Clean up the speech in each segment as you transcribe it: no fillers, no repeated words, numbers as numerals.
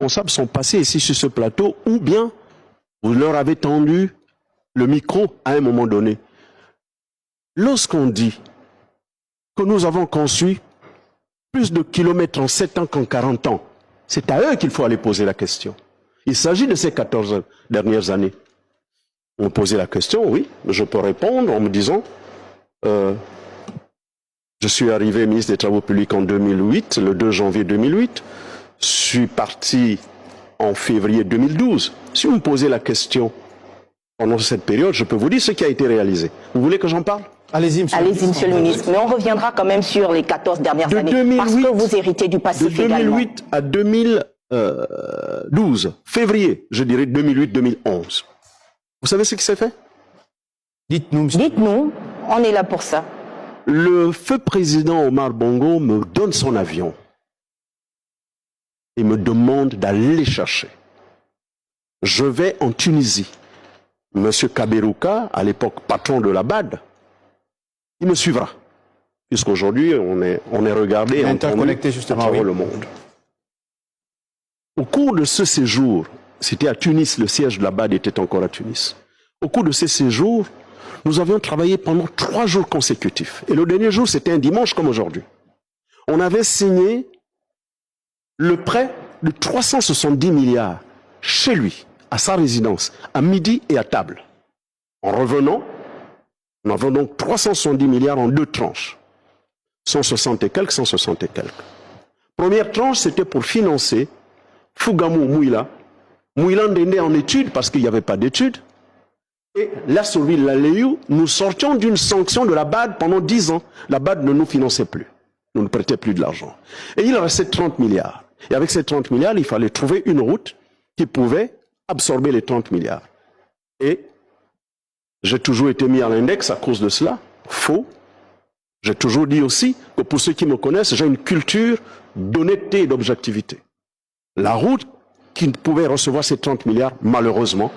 responsables sont passés ici sur ce plateau, ou bien vous leur avez tendu le micro à un moment donné. Lorsqu'on dit que nous avons construit plus de kilomètres en 7 ans qu'en 40 ans, c'est à eux qu'il faut aller poser la question. Il s'agit de ces 14 dernières années. On posait la question, oui, je peux répondre en me disant, je suis arrivé ministre des Travaux publics en 2008, le 2 janvier 2008, je suis parti en février 2012. Si vous me posez la question pendant cette période, je peux vous dire ce qui a été réalisé. Vous voulez que j'en parle? Allez-y, monsieur le ministre. Mais on reviendra quand même sur les 14 dernières années. 2008, parce que vous héritez du passif également. De 2008 à 2012, février, je dirais 2008-2011. Vous savez ce qui s'est fait? Dites-nous, monsieur. Dites-nous, on est là pour ça. Le feu président Omar Bongo me donne son avion et me demande d'aller chercher. Je vais en Tunisie. Monsieur Kaberouka, à l'époque patron de la BAD, il me suivra. Puisqu'aujourd'hui, on est regardé et interconnecté justement à travers le monde. Au cours de ce séjour, c'était à Tunis, le siège de la BAD était encore à Tunis. Au cours de ces séjours, nous avions travaillé pendant 3 jours consécutifs. Et le dernier jour, c'était un dimanche comme aujourd'hui. On avait signé le prêt de 370 milliards chez lui, à sa résidence, à midi et à table. En revenant, nous avons donc 370 milliards en 2 tranches. 160 et quelques, 160 et quelques. Première tranche, c'était pour financer Fougamou Mouila. Mouila Ndende en études parce qu'il n'y avait pas d'études. Et la Sourville Laléou, nous sortions d'une sanction de la BAD pendant 10 ans. La BAD ne nous finançait plus. Nous ne prêtait plus de l'argent. Et il restait 30 milliards. Et avec ces 30 milliards, il fallait trouver une route qui pouvait absorber les 30 milliards. Et j'ai toujours été mis à l'index à cause de cela. Faux. J'ai toujours dit aussi que pour ceux qui me connaissent, j'ai une culture d'honnêteté et d'objectivité. La route qui pouvait recevoir ces 30 milliards, malheureusement,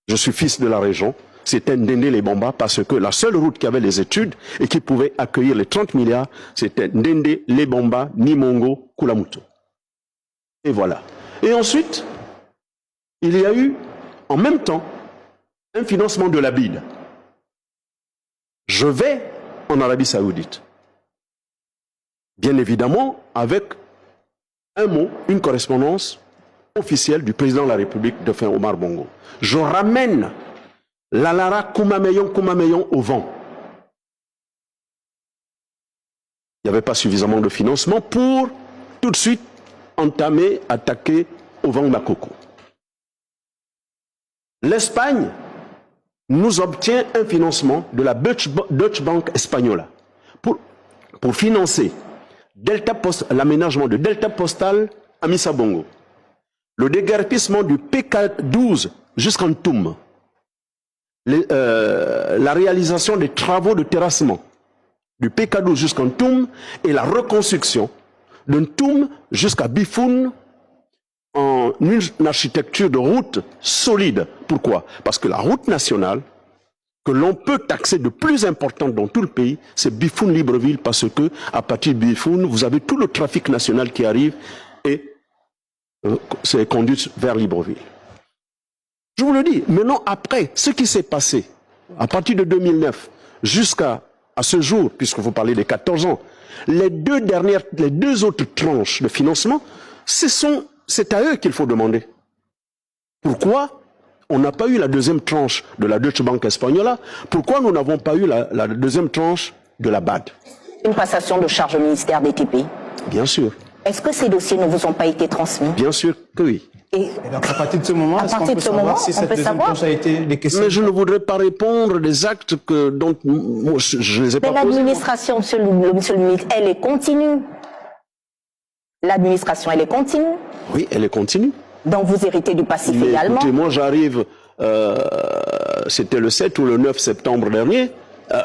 je suis fils de la région, c'était Ndende-les-Bamba parce que la seule route qui avait les études et qui pouvait accueillir les 30 milliards, c'était Ndende-les-Bamba, Nimongo, Kulamuto. Et voilà. Et ensuite, il y a eu, en même temps, un financement de la BID. Je vais en Arabie Saoudite. Bien évidemment, avec un mot, une correspondance officielle du président de la République de Omar Bongo. Je ramène la Lara Koumameyon au vent. Il n'y avait pas suffisamment de financement pour tout de suite entamer, attaquer au vent Makoko. L'Espagne nous obtient un financement de la Deutsche Bank Espagnola pour financer l'aménagement de Delta Postal à Missa Bongo, le déguerpissement du PK12 jusqu'en Toum, la réalisation des travaux de terrassement du PK12 jusqu'en Toum et la reconstruction d'un Toum jusqu'à Bifoun en une architecture de route solide. Pourquoi? Parce que la route nationale que l'on peut taxer de plus importante dans tout le pays, c'est Bifoun-Libreville, parce que à partir de Bifoun, vous avez tout le trafic national qui arrive et c'est conduit vers Libreville. Je vous le dis, maintenant après, ce qui s'est passé à partir de 2009 jusqu'à ce jour, puisque vous parlez des 14 ans, les deux autres tranches de financement, c'est à eux qu'il faut demander. Pourquoi on n'a pas eu la deuxième tranche de la Deutsche Bank Espagnola? Pourquoi nous n'avons pas eu la deuxième tranche de la BAD? Une passation de charge au ministère des TP. Bien sûr. Est-ce que ces dossiers ne vous ont pas été transmis? Bien sûr que oui. Et donc à partir de ce moment, est-ce qu'on peut savoir si cette deuxième tranche a été les questions? Mais je ne voudrais pas répondre des actes dont je ne les ai pas posés. Mais l'administration, monsieur le ministre, elle est continue. L'administration, elle est continue. Oui, elle est continue. Donc vous héritez du passif mais également. Écoutez, moi j'arrive, c'était le 7 ou le 9 septembre dernier,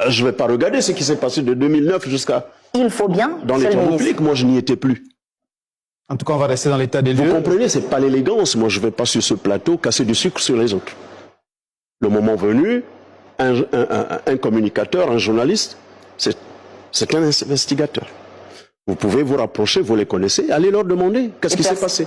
je ne vais pas regarder ce qui s'est passé de 2009 jusqu'à... Il faut bien, dans les travaux publics, moi je n'y étais plus. En tout cas, on va rester dans l'état des lieux. Vous comprenez, c'est pas l'élégance. Moi, je ne vais pas sur ce plateau casser du sucre sur les autres. Le moment venu, un communicateur, un journaliste, c'est un investigateur. Vous pouvez vous rapprocher, vous les connaissez, allez leur demander qu'est-ce qui s'est passé.